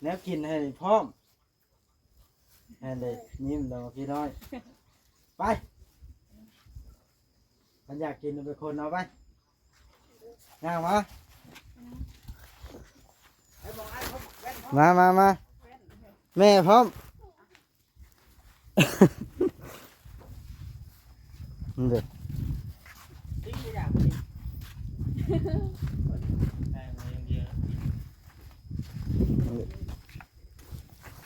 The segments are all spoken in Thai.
แนวกินให้พร้อมให้เลยยิ้มเราพี่น้อยไปมันอยากกินเป็นคนเอาไปงามมาแม่พร้อมเด็ด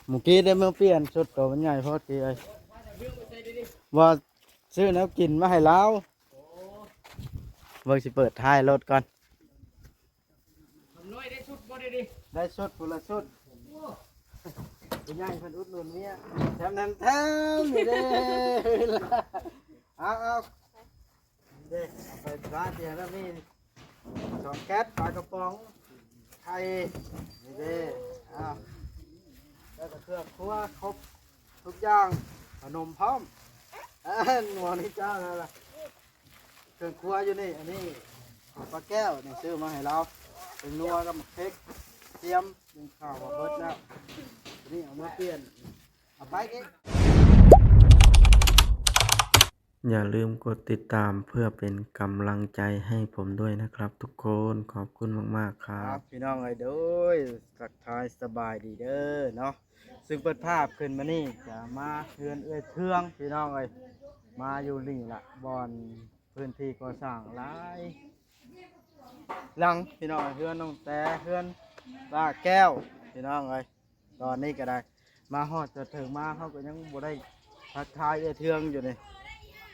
เมื่อกี้ได้เมื่อเปลี่ยนชุดตัวมันใหญ่พอดีเลยว่าซื้อน้ำกินมาให้เราเบิ่งสิเปิดท้ายรถก่อนได้ชุดคนละชุดคุณยายเพิ่นอุดหนุนเมียแถมนี่เด้เอาเด้เอาไปร้านเดียวแล้วนี่สองแก๊สปลากระป๋องไข่นี่เด้เอาแล้วก็เครื่องครัวครบทุกอย่างขนมพร้อมหมอนี่เจ้านั่นแหละเครื่องครัวอยู่นี่อันนี้ของปลาแก้วนี่ซื้อมาให้เราเป็นนัวกับหมักเค้กเตรียมเป็นข้าวมาเบิดแล้วนี่เอามาเปลี่ยนเอาไปกิ๊กอย่าลืมกดติดตามเพื่อเป็นกำลังใจให้ผมด้วยนะครับทุกคนขอบคุณมากๆครับพี่น้องเอ้ยโดยสักทายสบายดีเด้อเนาะซึ่งเปิดภาพขึ้นมานี่จะมาเฮือนเอื้อยเทืองพี่น้องเอ้ยมาอยู่นี่ละบอนพื้นที่ก่อสร้างหลายหลังพี่น้องเฮือนน้องแต่เฮือนป้าแก้วพี่น้องเอ้ยตอนนี้ก็ได้มาฮอดจะถึงมาเขาก็ยังบ่ได้ทักทายเอื้อยเทืองอยู่นี่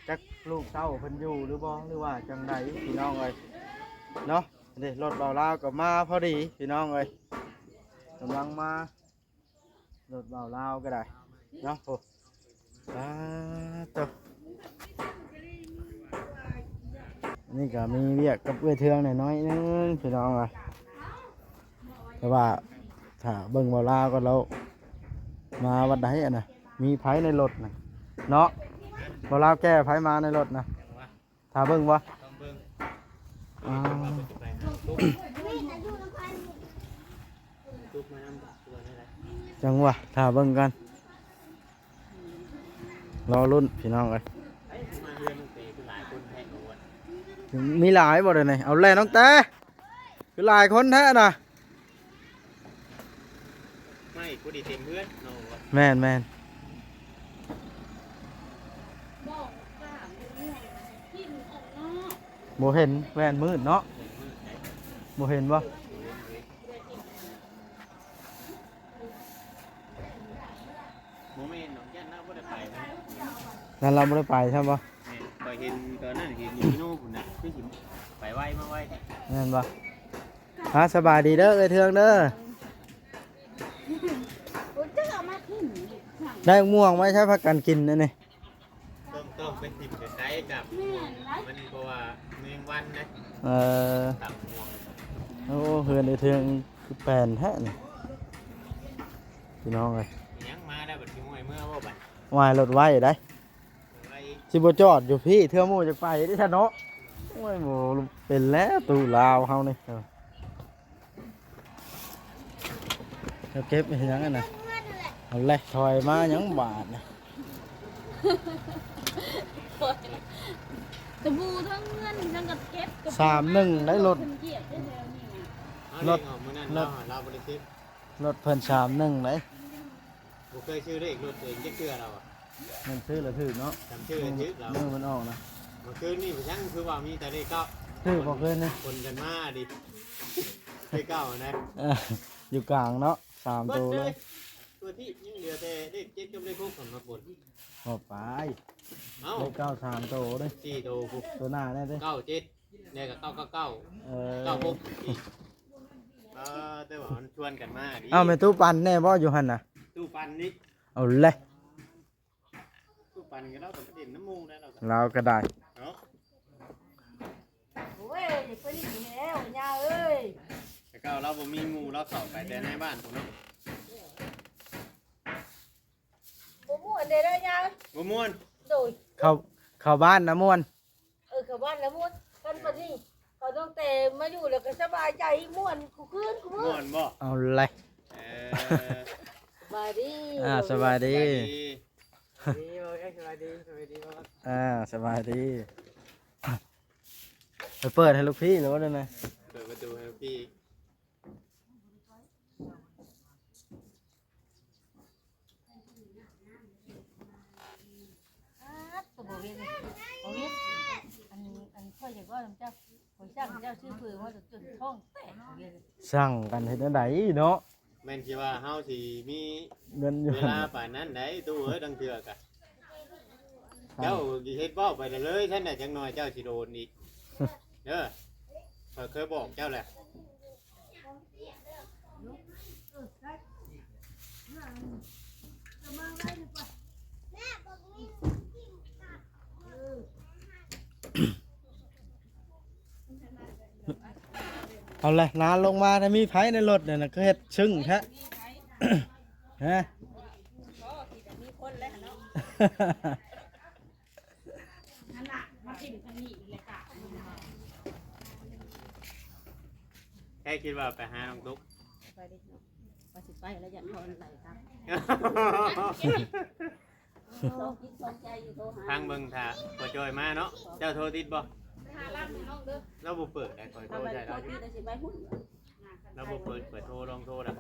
จักลูกเต้าเพิ่นอยู่หรือบ่หรือว่าจังไดพี่น้องเอ้ยเนาะนี่รถเบาลาวก็มาพอดีพี่น้องเอ้ยกำลังมารถเบาลาวก็ได้เนาะโอ้ตัวนี่ก็มีเรียกกับเอื้อยเทืองหน่อยนึงพี่น้องเอ้ยแต่ว่าถ้าเบิ่งเบาลาวก็เรามาวัดใดอ่ะนะมีไผในรถน่ะเนาะบ่ลาวแก้ไผมาในรถนะถ้าเบิ่งบ่จังหวะถ้าเบิ่งกันรอรุ่นพี่น้องเอ้ยมีหลายบ่เด้อนี่เอาแล่น้องแต่คือหลายคนแท้น่ะไม่กูดีเต็มเพื่อนแม่นโมเห็นแว่นมืดเนาะโมเห็นปะโมเมนต์ของแก่นน่าบ่ได้ไปนั่นเราไม่ได้ไปใช่ปะไปเห็นตอนนั้นเห็นอยู่ที่โน่นน่ะคือสิไปไวมาไวนั่นปะฮะสบายดีเด้อเอ้ยเทืองเด้อได้ม่วงไหมใช่พักกันกินนั่นนี่ต้องเป็นติ่มไก่กับมันเพราะว่าเมืองวันนะโอ้เฮือนไอ้เทืองคือแปลนแท้นี่พี่น้องเลยยังมาได้บัดที่มวยเมื่อว่าบัดวายรถไว้ได้ชิบจอดอยู่พี่เทือมู่จะไปที่ชะโนะโอ้ยโมเป็นแล้วตูลาวเขานี่เราเก็บไปยังไงนะเอาเลยถอยมายังบาทนะตะบูทั้งเงินทั้งกระเก็บ31ได้รถรถเพิ่น31เลยผมเคยซื้อได้อีกรถตัวเองจะเชื่อเราอ่ะมันซื้อหรือถือเนาะจำชื่อเราเมื่อมันออกนะเมื่อคืนนี่ผมยังคือว่ามีแต่ได้เก้าซื้อพอคืนนี่คนกันมาดิได้เก้านะอยู่กลางเนาะ3ตัวเลยตัวที่ยังเหลือแต่ได้เจ็ดกับได้พวกผมมาปนพอไปได้เก้า3ตัวเลย4ตัวตัวหน้าได้เลย9 7เนี่ยกับ9 9 9 6แต่ว่ามันชวนกันมาดิเอาไม่ตู้ปั่นแน่บ่อยู่หั่นน่ะตู้ปั่นนี่เอาเลยตู้ปั่นก็เราต้องเด่นน้ำมูได้เราก็ได้เนาะโอ้ยเด็กไปนี่แล้วย่าเอ้ยแต่ก็เราบ่มีงูเราเข้าไปแต่ในบ้านผมเนาะบ่ม่วนเด้อย่าบ่ม่วนโดยเข้าบ้านนะม่วนเข้าบ้านแล้วม่วนกันปะนี่เขาต้องแต่มาอยู่แล้วก็สบายใจม่วนกูคืนกูม่วนบ่เอาเลย สบายดี สบายดี ดีโอเคสบายดีบ่ สบายดีไปเปิดให้ลูกพี่หรือว่าไง เปิดประตูให้พี่ ตัวบ่เวียนบ่เวียนอันค่อยอยากว่าเจ้าข่อยสร้างเจ้าชื่อเพื่อว่าจนท้องแตกเวียน สั่งกันเห็นไหนเนาะ แม่นคิดว่าเฮาสิมี เงินอยู่ เวลาป่านนั้นได้ตู้เอ้ยดังเถือกะเจ้าเฮ็ดบ่ไปเลยท่านน่ะจังน้อยเจ้าสิโดนอีกเด้อข้อยเคยบอกเจ้าแหละ เอาเลยนานลงมาถ้ามีไผในรถเนี่ยนะก็เฮ็ดชึ่งแท้ ฮะ มีคนแล้วเนาะนั่นน่ะมากินอันนี้อีกแล้วกะ แค่คิดว่าไปหาน้องตุ๊ก ไปดิเนาะว่าสิไปแล้วอย่าทอนไหลครับโตคิดสนใจอยู่โทรหา ทางเบิ่งถ้าบ่จอยมาเนาะเจ้าโทรติดบ่ หาล่างน้องเด้อ เราบ่เปิดได้คอยโทร ทำไม ใช่ โทร เรา ที่จะสิไปหุ้น เราบ่เปิดโทรลองโทรน่ะ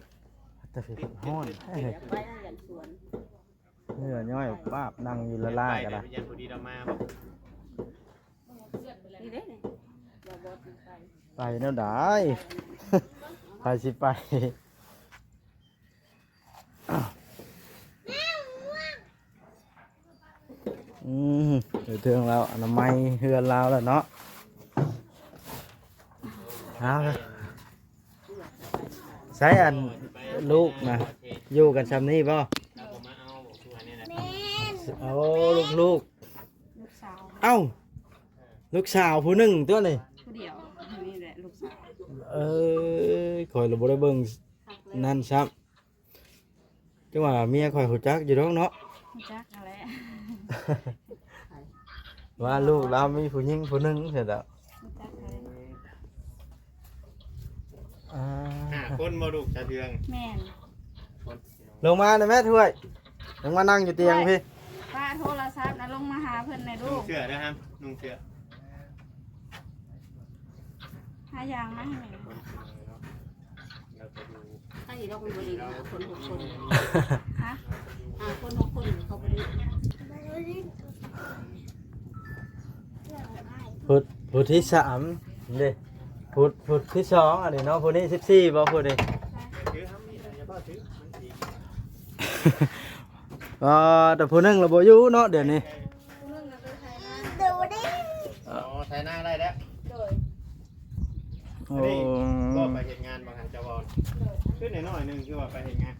แต่ผิดห้อน อยากไปนั่งยันสวน เหนื่อยย่อยป้าบนั่งอยู่ละล่ากัน ไป ละ ยันผู้ดีเรามาบ่ นี่เด้เนี่ยอย่าบดไป ไปเนาะได้ ไปสิไปเดี๋ยวเทืองเราอนามัยเฮือนเราแล้วเนาะเอาเลยใช้อันลูกนะอยู่กันชำนี้ป่ะ เราบ่มาเอาบอกตัวนี่แหละ เอาลูก ลูกสาว เอ้าลูกสาวผู้หนึ่งตัวนี่ ผู้เดียวนี่แหละลูกสาว ข่อยเราบ่ได้เบิ่งนั่นซับจังว่าเมียข่อยหูจักอยู่ดอกเนาะ จักอะไร ว่าลูกเรามีผู้หญิงผู้หนึงเสร็จแล้ว จักอะไร คนบ่ลูกสะเทือง แม่น ลงมาได้ไหมถ้วยลงมานั่งอยู่เตียงพี่ ป้าโทรศัพท์นะลงมาหาเพิ่นในลู นุ่ง ก เสื้อนะครับนุ่งเสื้อ หาอย่างมาให้แม่ เราไปดู ถ้าสิเราเป็นบริการคน6คนฮะคน6คนเขาบริการ พุทธที่สามเด้พุทธที่สองอันนี้เนาะพุทธที่14บ่พุทธนี่ ถือครับมีอะไรจะพ่อถือมันสี แต่ผู้หนึงเราบ่อยู่เนาะเดี๋ยวนี้ ผู้นึงก็คือไทยนะ อ๋อใช้หน้าได้แล้ว โดย โอ้ นี่ก็ไปเห็นงานบางหันจะบอลขึ้นหน่อยนึงคือว่าไปเห็นงาน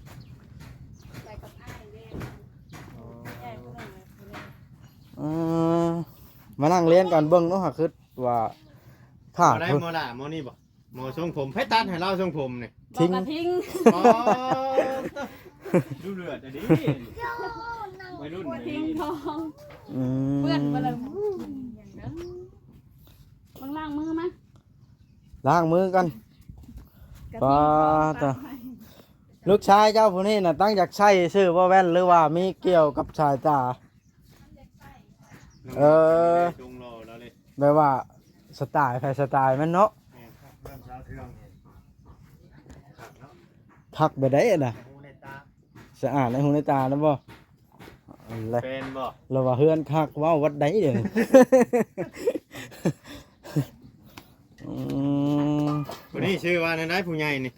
ไปกับอ้ายเด้ยายผู้นึงผู้นึง มานั่งเรียนก่อนเบิ่งเนาะคือว่าขาด ได้ เพิ่น โมล่ะโมนี่บ่โมทรงผมให้ตัดให้เราทรงผมเนี่ย ทิ้ง บอกกระทิ้ง อ๋อดูเลือดอ่ะดิวัยรุ่น กระทิ้งทอง อืม เพื่อนมาเลยอย่างนั้นมึงล้างมือมั้ย ล้างมือกัน กระ ป้า ทิ้งทอง ตาลูกชายเจ้าผู้นี้น่ะตั้งจากใช้ชื่อว่าแว่นหรือว่ามีเกี่ยวกับสายตา จุงรอเราเลย แบบว่าสไตล์ไฟสไตล์มันเนาะ เริ่มเช้าเทื่องเนี่ย ทักไปได้น่ะ หูในตา สะอาดในหูในตาแล้วบ่อะไร เป็นบ่ เราว่าเฮือนคักเว้าวัดใดเด้อ คนนี้ชื่อว่าในนายผู้ใหญ่นี่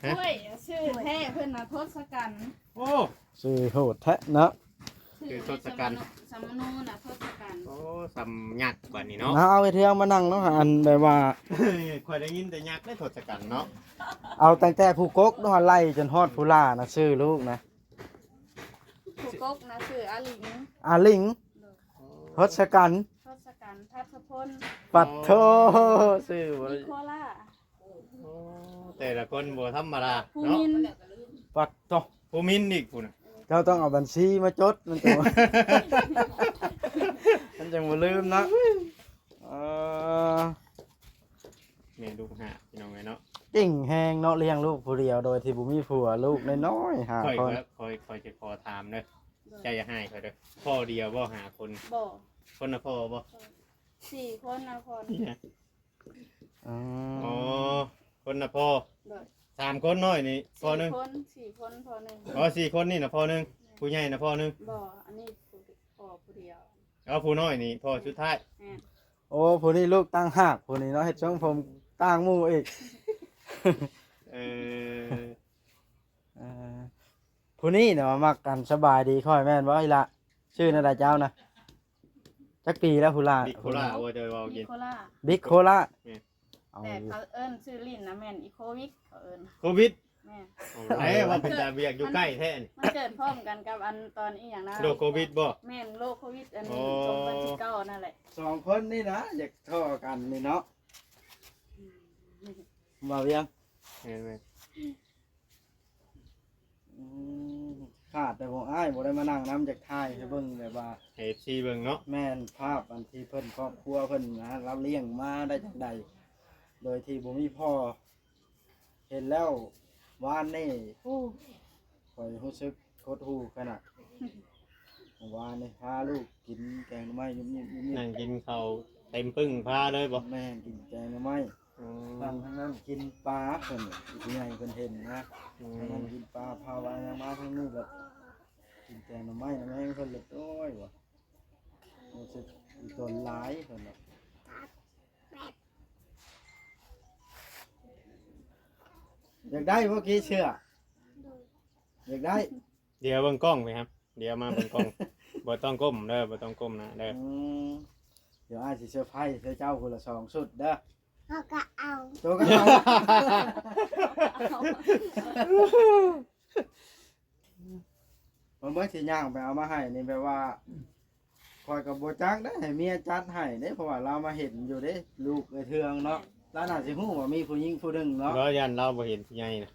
เฮ้ยชื่อแท้เพื่อนน่ะทศกัณฐ์ โอ้ ชื่อโหดแท้เนาะ คือทศกัณฐ์ สมนูน่ะทศกัณฐ์ โอ้สำยักบัดนี้เนาะ เอาไปเที่ยวมานั่งเนาะอันแบบว่า คอยได้ยินแต่ยักษ์ได้ทศกัณฐ์เนาะ เอาตั้งแต่ผู้กกเนาะไล่จนฮอดผู้ล่านะชื่อลูกนะ ผู้กกนะชื่ออาหลิง อาลิงทศกัณฐ์ ทศกัณฐ์ทัศพล ปัดโทชื่อบ่ นิโคล่า โอ้แต่ละคนบ่ธรรมดา ภู เนาะ มิน ปัดโท ผู้มินอีกพุ่นน่ะ เจ้าต้องเอาบัญชีมาจดมันจะมันจะบ่ลืมนะ แม่ลูกหาพี่น้องไงเนาะ เก่งแฮงเนาะเลี้ยงลูกผู้เดียวโดยที่บ่มีผัวลูกน้อยๆหา ค่อย คน ก็ค่อยจะขอถามเด้อเจ้าอย่าให้ค่อยเด้อพ่อเดียวบ่หาคน บ่ คนน่ะพ่อบ่ 4คนนะคน อ๋อ อ๋อคนน่ะพ่อ โดย สามคนน้อยนี่พ่อหนึง 4คนพ่อหนึง อ๋อสี่คนนี่น่ะพ่อหนึงผู้ใหญ่น่ะพ่อหนึง บ่อันนี้พ่อผู้เดียว เอาผู้น้อยนี่พ่อสุดท้าย แม่น โอ้ผู้นี้ลูกตั้งหากผู้นี้เนาะเฮ็ดช่องผมตั้งหมู่อีก เออ เอ่อผู้นี้เนาะมักกันสบายดีค่อยแม่นบ่อีละชื่อนั่นล่ะเจ้านะจักปีแล้วผู้ล่า บิ๊กโคล่าว่าจะเว้า นิ กิน โคล่า บิ๊กโคล่า อืม เอา แต่เขาเอิ้นชื่อลิ้นนะแม่นอีโควิกเขาเอิ้น โควิด แม่น ไอ้ว่าเป็นตาเบียกอยู่ใกล้แท้นี่ มันเกิดพร้อมกันกับอันตอนอีหยังนะ โรคโควิดบ่ แม่นโรคโควิดอัน อ๋ นี้ อ 2019นั่นแหละ สองคนนี่นะอยากท่อกันนี่เนาะมาเวียง เห็นไหม อืมขาดแต่บ่อ้ายบ่ได้มานั่งน้ำจากทายให้เบิ่งแบบว่า ให้ซีเบิ่งเนาะ แม่นภาพอันที่เพิ่นครอบครัวเพิ่นนะเราเลี้ยงมาได้จังใดโดยที่บ่มีพ่อ เห็นแล้ววานนี่ข่อยรู้สึกโคตรหูขนาดวานนี่พาลูกกินแกงหน่อไม้ยุ่มๆ นั่งกินข้าวเต็มปึ้งพาเลยบ่ แม่กินแกงหน่อไม้ อืม ทางทางนั้นกินปลาเพิ่นอีกใหญ่เพิ่นเห็นนะ อื ทางนั้น ม กินปลาพาวายังมาทางนู้นแบบกินแกงหน่อไม้นะแม่งเพิ่นเลยโอ้ยว่ะรู้สึกอีตนหลายเพิ่นน่ะอยากได้พวกกี้เชื่ออยากได้ เดี๋ยวเบิ่งกล้องไปครับ เดี๋ยวมาเบิ่งกล้อง บ่ต้องก้มเด้อบ่ต้องก้มนะเด้อ มเดี๋ยวอ้ายสิเซอร์ไพรส์ให้เจ้าคนละ2ชุดเด้อ เขาก็เอา ตัวก็เอามันเมื่อสิย่างไปเอามาให้นี่แปลว่าคอยกับโบจักได้ให้เมียจัดให้เด้เพราะว่าเรามาเห็นอยู่เด้ลูกเอ้ยเทืองเนาะแล้วน่าสิฮู้ว่ามีผู้หญิงผู้หนึงเนาะ เพราะยันเราบ่เห็นผู้ใหญ่นะ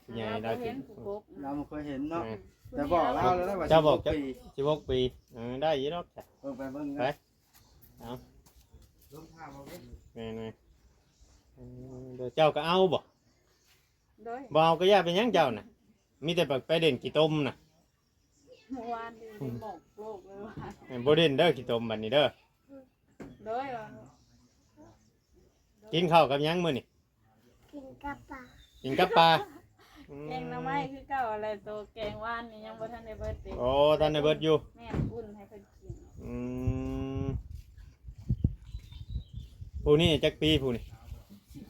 ผู้ใหญ่เรา เห็ สิ นผู้พบ เราไม่เคยเห็นเนาะ อืม แต่บอกเราแล้วนะว่า เจ้าบอก 16ปี 16ปีได้อยู่ดอกจ้ะ เบิ่งไปเบิ่ง ไป นะ เอา ลงท่าบ่เว้ย แม่ๆเดี๋ยวเจ้าก็เอาบ่ โดย บ่เอาก็อย่าเป็นหยังเจ้าน่ะมีแต่ไปเด่นกี่ต้มน่ะ เมื่อวานนี่หมกโลกเลยว่า บ่เด่นเด้อกี่ต้มบัดนี้เด้อ โดยว่า กินข้าวกับหยังมื้อนี่ กินกับปลา กินกับปลา แกงหน่อไม้คือเก่าอะไรตัวแกงว่านนี่ยังบ่ทันได้เบิดติ โอ้ท่านได้เบิดอยู่ แม่อุ่นให้เพิ่นกิน อืมผู้นี้จักปีผู้นี้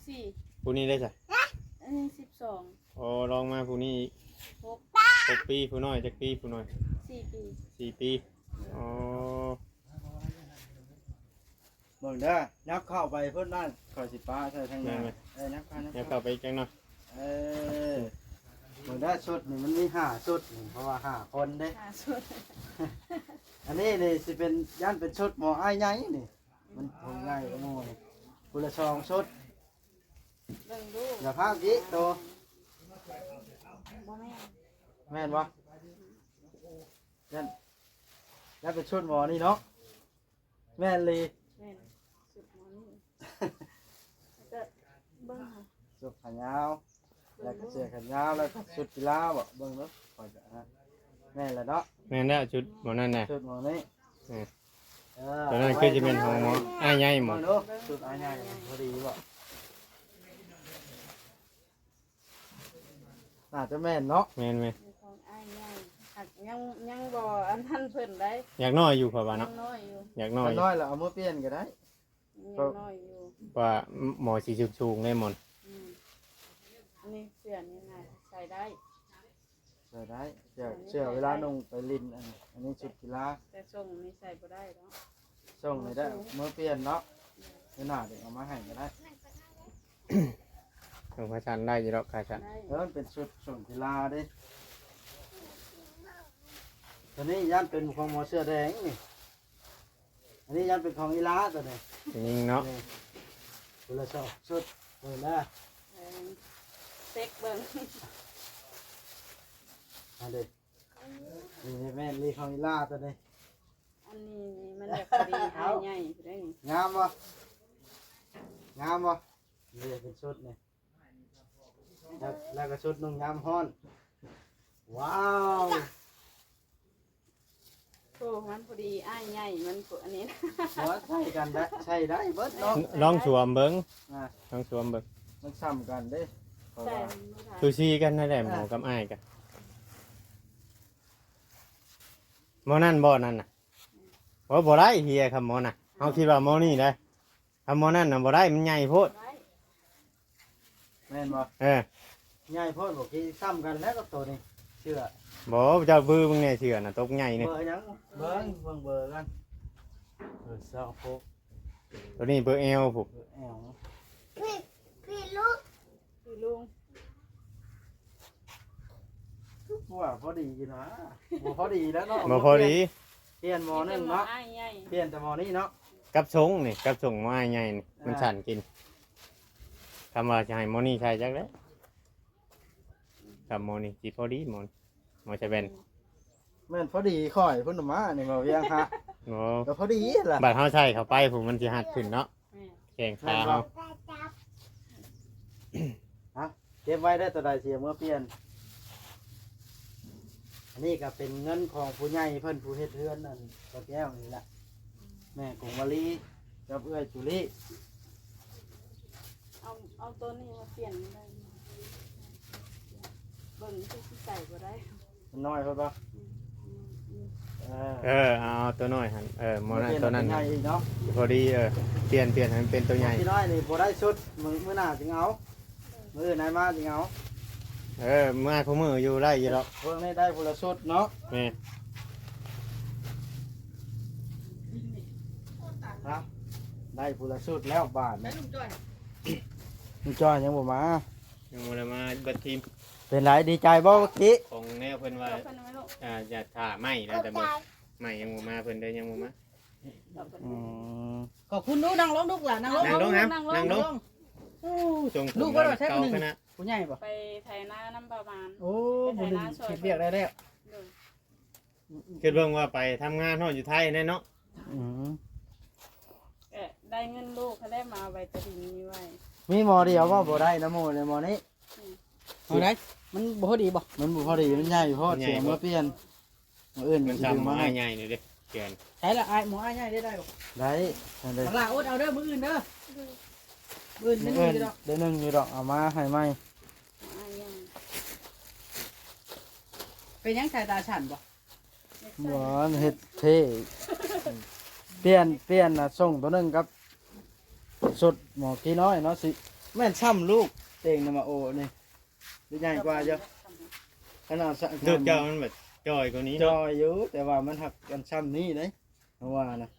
14 ผู้นี้ได้จ้ะ อันนี้12 โอ้ลองมาผู้นี้อีก 6 6ปีผู้น้อยจักปีผู้น้อย 4 ปี 4ปีอ๋อ เบิ่งเด้อนับเข้าไปเพิ่นนั่นคอยสิป้าใส่ทางนั้นนับเข้านับ เดี๋ยว เข้า เข้าไปอีกจังหน่อย เออเบิ่งได้อชุดนี่มันมี5ชุดนี่เพราะว่า5คนเด้ หาสุด อันนี้นี่สิเป็นย่านเป็นชุดหมออ้ายใหญ่นี่มันคงง่ายกว่าหมู่นี่คนละ2ชุด เบิ่งดู อย่าพากี้โต บ่แม่น แม่นบ่ย่านย่านเป็นชุดหมอนี่เนาะแม่นเลย แม่นสุดหมอนี่ก็เบิ่งค่ะ ชุดขายาวแล้วก็เสื้อแขนยาวแล้วก็ชุดกีฬาบ่เบิ่งเนาะก่อนจะฮะแม่นแล้วเนาะ แม่นแล้วชุดหมอนั่นน่ะ ชุดหมอนี่ เออ เอ ตัวนั้นคือจะเป็นของหมออ้ายใหญ่หม หม อ อเนาะชุดอ้ายใหญ่พอดีบ่น่าจะแม่นเนาะ แม่นไหม มีของอ้ายใหญ่หักยังบ่อันทันเพิ่นได้ อยากน้อยอยู่เพราะว่า ยั เนาะ งน้อยอยู่ อยากน้อย น้อยแล้วเอามาเปลี่ยนก็ได้ ยังน้อยอยู่ ว่าหมอสีชูงๆได้หมด อืมอันนี้เสื้อนี่ไงใส่ได้ ใส่ได้เสื้อเวลานุ่งไปลินอันนี้ชุดกีฬา แต่ทรงนี่ใส่บ่ได้เนาะ ส่งเลยได้เมื่อเปลี่ยนเนาะไม่น่าเดี๋ยวเอามาให้ก็ได้ ของพระชันได้อยู่ดอกค่ะชัน ได้ แล้วมันเป็นชุดส่งกีฬาเด้ตัวนี้ยันเป็นของหมอเสื้อแดงนี่อันนี้ยันเป็นของอีลาตัวนี้ ยิงเนาะ ตัวละสองชุดเลยนะ เออเซ็กเบิ่ง อันเด็นี่แม่นี่ของอีลาตัวนี้ อันนี้นี่มันแบบพอดีอ้ายใหญ่ได้นี่ งามบ่งามบ่นี่เป็นชุดนี่ แล้วก็ชุดนุ่งยามฮ้อนว้าว โอ้มันพอดีอ้ายใหญ่มันกดอันนี้นะ หัวใช่กันได้ใช่ได้เบิดเนาะ ลองสวมเบิ่ง อ่ะ ลองสวมเบิ่ง มันซ้ำกันเด้เพราะ ใช่ ว่า ไม่ได้ ซูชิกันนั่นแหละหมูกับอ้ายกันหมอนั่นบ่นั่นน่ะบ่ได้เฮียครับหมอน่ะเฮาคิดว่าหมอนี่ได้ถ้าหมอนั่นน่ะบ่ได้มันใหญ่โพด ได้ แม่นบ่ เออ ใหญ่โพดบ่กี้ซ้ำกันแล้วกับตัวนี้เชื่อ บ่เจ้าบื้อมึงแน่เชื่อน่ะตกใหญ่นี่ เบอร์หยังเบิ่งเบอร์กันเบอร์เศร้าโพก ตัวนี้เบอร์เอลผม เบอร์แอล พี่ลูก คือลุง ว่าพอดีนะบ่พอดีแล้วเนาะ บ่พอดี เปลี่ยนหมอนึงเนาะ อ้ายใหญ่ เปลี่ยนแต่หมอนี้เนาะ กับชงนี่กับชงหม้อใหญ่นี่มันสั่นกินคำว่าจะให้หมอนี่ใช่จักแล้วกับหมอนี่สิพอดีหมอนี่หมอจะเป็น แม่นพอดีค่อยพุ่นมานี่บ่เวียงฮะ โอ้ ก็พอดีล่ะ บัดเฮาใช้เข้าไปผมมันสิหัดขึ้นเนาะ แม่ แข่งขาเฮา เก็บไว้ได้ตัวใดเสียเมื่อเปลี่ยนอันนี้ก็เป็นเงินของผู้ใหญ่เพิ่นผู้เฮ็ดเรือนนั่นก็แก้วนี่แหละแม่กงวลีกับเอื้อยจุลี เอาตัวนี้มาเปลี่ยนได้ไหมเบิ่งที่ใส่ก็ได้ มันน้อยเพิ่นบ่ เอาตัวน้อยหั่นหมอนั่นตัวนั้น ใหญ่อีกเนาะ พอดีเปลี่ยนให้มันเป็นตัวใหญ่ พี่น้อยนี่บ่ได้ชุดมื้อหน้าจึงเอามื้อไหนมาจึงเอา เมื่อคู่มืออยู่ได้อยู่แล้ว เพิ่นได้ผู้ละชุดเนาะ แม่ ครับได้ผู้ละชุดแล้วบาท แล้ว นี่ ลุงจ้อย ลุงจ้อยยังบ่มา ยังบ่ได้มาเบิดทีม เป็นไรดีใจบ่เมื่อกี้ ของแนวเพิ่นว่า เอาคนไม่รู้ อย่าถ่าไหม้นะแต่เบิดไหม้ยังบ่มาเพิ่นได้ยังบ่มา เอาคน อืม ขอบคุณลูกนั่งลงลูกหลานนั่งลง นั่งลงครับนั่งลง จง ลูกว่าเราใช้ เก่า หนึ่ง ขนาด ผู้ใหญ่บ่ ไปไถนาน้ำประมาณ โอ้บุญคิดเรียกได้แล้ว เลย คิดเบิ่งว่าไปทำงานเฮาอยู่ไทยแน่เนาะ อืม ก็ได้เงินลูกเขาได้มาไว้ตะดินี้ไว้ มีหมอเดียวว่าบ่ได้นะหมอในหมอนี้ เอาได้มันบ่พอดีบ่ มันบ่พอดีมันใหญ่พอเสียเมื่อเปลี่ยนมื้ออื่น มั มัน น จำ ดึง มา มาให้ ใหญ่นี่เด้เกิน ใช่ละอ้ายหมออ้ายใหญ่ได้บ่ ได้อันเด้ บักลาอดเอาเด้อมื้ออื่นเด้อมื้ออื่น มื้ นี่ ออื่น นี่ดอก เดี๋ยวนึงอยู่ดอกเอามาให้ไหม อ้ายยัง เป็นหยังสายตาสั่นบ่ หวานเฮ็ดเท่เปลี่ยนน่ะส่งตัวหนึงกับสุดหมอกี้น้อยเนาะสิแม่นซ้ำลูกเต็งน่ะมาโอนี่หรือใหญ่กว่าเยอะขนาดสะ ลูกเจ้ามันแบบจ้อยกว่านี้ จ เนาะ อยอยู่แต่ว่ามันหักกันซ้ำนี่เด้เพราะว่านะ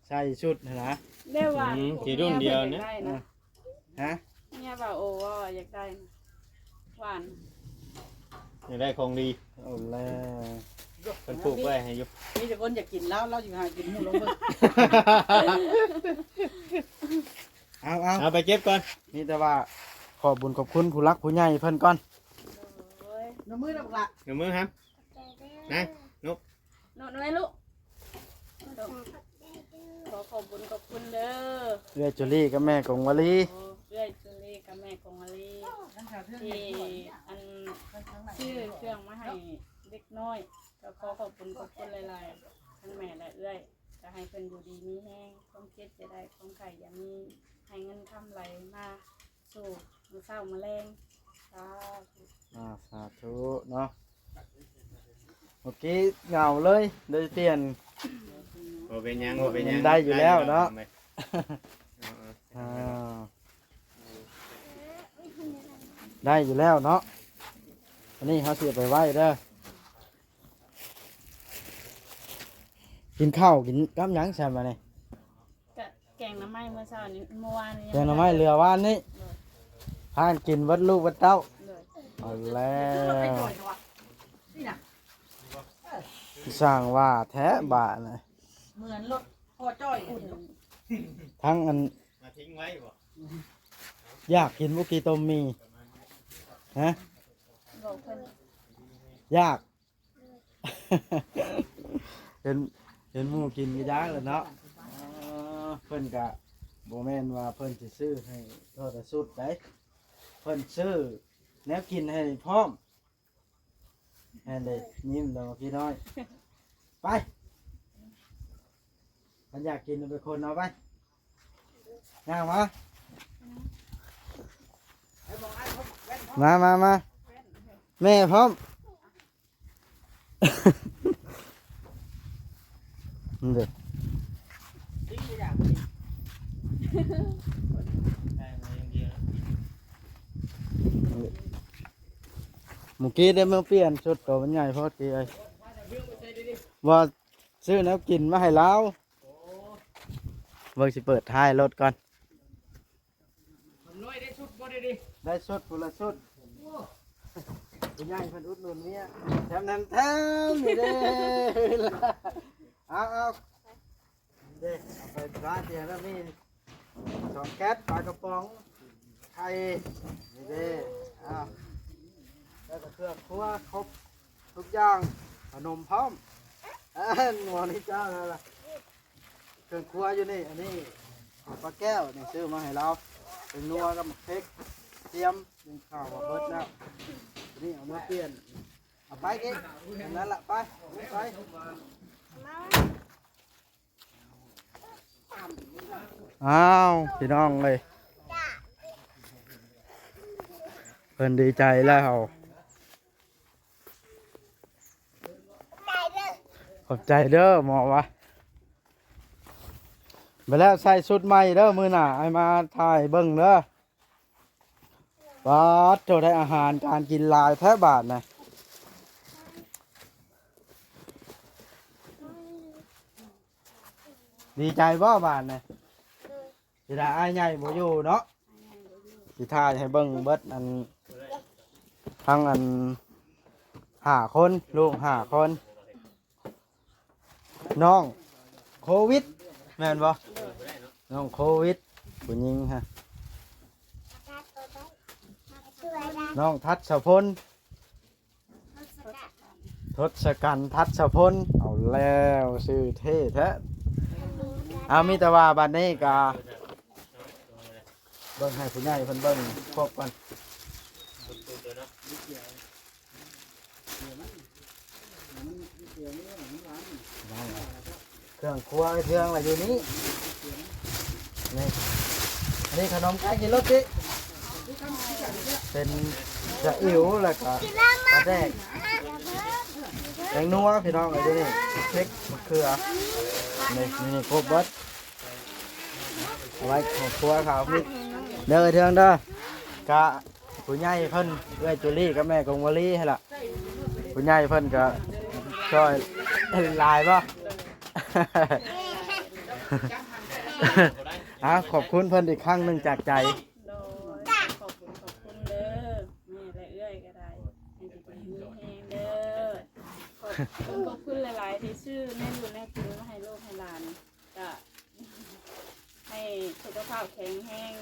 ใส่ชุดนะ ได้ว่า สีรุ่นเดียวนะ ได้นะ ฮะ เนี่ยว่าโอว่าอยากได้นะหวาน อยากได้ของดี เอาแล้ว เพิ่นปลูกไว้ให้อยู่ มีแต่คนอยากกินแล้วเราอยู่หากินหมู่ลงเบิ่ง เอา เอาไปเก็บก่อน นี่แต่ว่าขอบบุญขอบคุณผู้รักผู้ใหญ่เพิ่นก่อน โอ้ย น้ำมือดอกละ เดี๋ยวมือครับนะ โนดไว้ลูกขอขอบคุณขอบคุณเด้อ เอื้อยจุลี่กับแม่กงวลี โอ้เอื้อยจุลีกับแม่ของอลี ทั้งชาวเทือก ที่ นี่ อันชื่อเครื่องมาให้เด็กน้อยก็ขอขอบคุณขอบคุณหลายๆทั้งแม่และเอื้อยจะให้เพิ่นอยู่ดีมีแห้งความเจ็บจะได้ความไข่อย่ามีให้เงินทำไหลมาสู่มื้อเช้ามื้อแรงสาธุ สาธุเนาะเมื่อกี้เหงาเลยเลยเปลี่ยน โอเป็นหยังโอเป็นหยัง ได้อยู่แล้วเนาะ เอา อ่าได้อยู่แล้วเนาะอันนี้เขาเสียไปไว้เด้อกินข้าวกินกับหยังใช่ไหมเนี่ย กะแกงหน้ำไม้เมื่อเช้านี้เมื่อวานนี้ แกงหน่อไม้เรือว่านนี่พานกินวัดลูกวัดเต้า เลย เอาแล้ว นี่น่ะ สร้างว่าแท้บาทนะ เหมือนรถพ่อจ้อยอุ่น ทั้งอัน มาทิ้งไว้บ่ อยากกินบุกีต้มมีฮะ บอกเพิ่น ยาก เห็นหมูกินก็ยากเลยเนาะเพิ่นกะโบแมนว่าเพิ่นสิซื้อให้ทอดสุดได้เพ พิ่นซื้อแนวกินให้พร้อมแม่นเลยยิ้มแล้วพี่น้อยไปมันอยากกินเป็นคนเอาไปย่างมาแม่พร้อมนี่เด้อเมื่อกี้ได้มาเปลี่ยนชุดตัวมันใหญ่พอดีเลยว่าซื้อแล้วกินมาให้เราเบิ่งสิเปิดท้ายรถก่อนได้ชุดคนละชุดคุณยายเพิ่นอุดหนุนเมียแถมนี่เด้เอาเด้เอาไปร้านเดียวแล้วมี2 แก๊สปลากระป๋องไข่นี่เด้เอาแล้วก็เครื่องครัวครบทุกอย่างขนมพร้อมหมอนี่เจ้านั่นล่ะเครื่องครัวอยู่นี่อันนี้ปลาแก้วนี่ซื้อมาให้เราเป็นนัวกับหมักพริกเตรียมเป็นข้าวมาเบิดแล้วนี่เอามาเปลี่ยนเอาไปกินอย่างนั้นละไปอ้าวพี่น้องเลยเพิ่นดีใจแล้วขอบใจเด้อหมอวะไปแล้วใส่ชุดใหม่เด้อมือหน่ะไอมาถ่ายเบิ่งเด้อบัดโจได้อาหารการกินลายแท้บาทนะดีใจบ่บาทนะสิได้อ้ายใหญ่บ่อยู่เนาะสิถ่ายให้เบิ่งเบิดอันทั้งอัน5 คนลูก5 คนน้องโควิดแม่นบ่น้องโควิดผู้หญิงฮะน้องทัศพลทศกัณฐ์ทัศพลเอาแล้วชื่อเท่แท้เอามีแต่ว่าบัดนี้ก็เบิ่งให้ผู้ใหญ่เพิ่นเบิ่งครบก่อนเครื่องครัวเครื่องอะไรอยู่นี้นี่อันนี้ขนมไก่กินรสจิเป็นจะอิ๋วแล้วก็ปลาแดกแตงนัวพี่น้องอะไรอยู่นี่พริกมะเขือนี่ครบเบิดเอาไว้ของครัวเขาพี่เด้อเทืองเด้อกะผู้ใหญ่เพิ่นเอ้ยจุลี่กับแม่กงวลีให้ล่ะผู้ใหญ่เพิ่นก็ช่วยลายป่ะ ขอบคุณเพิ่นอีกครั้งหนึ่งจากใจ โดยขอบคุณเด้อแม่และเอื้อยก็ได้ให้ดีมีแฮงเด้อขอบคุณหลายๆที่ชื่อแม่ดูแม่กินมาให้ลูกให้หลานก็ให้สุขภาพแข็งแรง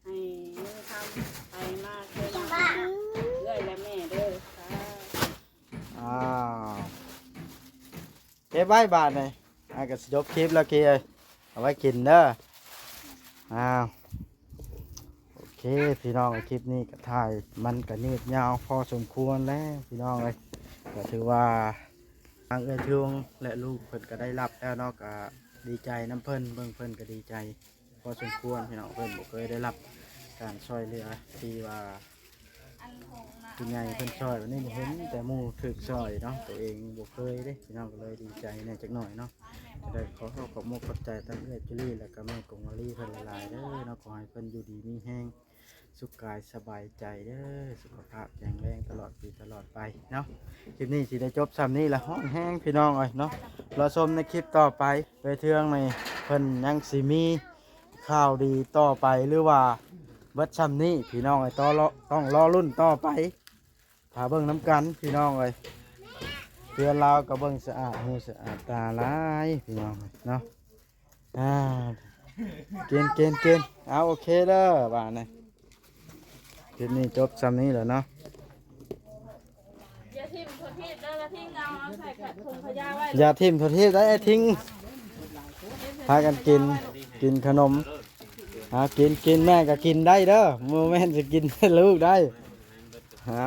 ให้มือทำไปมากเลยนะเอื้อยและแม่เด้อค่ะเก็บไว้บาทเลยก็จบคลิปแล้วกี้เอาไว้กินเด้อโอเคพี่น้องคลิปนี้ก็ถ่ายมันก็ยืดยาวพอสมควรแล้วพี่น้องเลยก็ถือว่าทางเอื้อช่วงและลูกเพิ่นก็ได้รับแล้วเนาะก็ดีใจน้ำเพิ่นเบิ่งเพิ่นก็ดีใจพอสมควรพี่น้องเพิ่นบ่เคยได้รับการช่วยเหลือที่ว่าคุณยายเพิ่นช่วยวันนี้บ่เห็นแต่หมู่ถึกช่วยเนาะตัวเองบ่เคยเด้พี่น้องก็เลยดีใจแน่จักหน่อยเนาะจะได้ขอขอบคุณขอบใจทั้งเอื้อจุลี่และก็แม่กงวลีเพิ่นหลายๆเด้อเนาะขอให้เพิ่นอยู่ดีมีแรงสุขกายสบายใจเด้อสุขภาพแข็งแรงตลอดปีตลอดไปเนาะคลิปนี้สิได้จบซ้ำนี้ละห้องแห้งพี่น้องเอ้ยเนาะรอชมในคลิปต่อไปไปเทืองในเพิ่นยังสิมีข่าวดีต่อไปหรือว่าเบิดซ้ำนี้พี่น้องเอ้ยต้องรอรุ่นต่อไปถ้าเบิ่งน้ำกันพี่น้องเอ้ยเพื่อนเราก็เบิ่งสะอาดหูสะอาดตาหลายพี่น้องเนาะกินเอาโอเคเด้อบ้านนี่คลิปนี้จบซ้ำนี้แล้วเนาะ อย่าทิ่มถั่วทิพย์เด้ออย่าทิ้งเอาใส่กระถุงขยะไว้ อย่าทิ่มโทษทีได้ทิ้งพากันกินขนม เอากินแม่ก็กินได้เด้อโมเมนต์จะกินให้ลูกได้เอา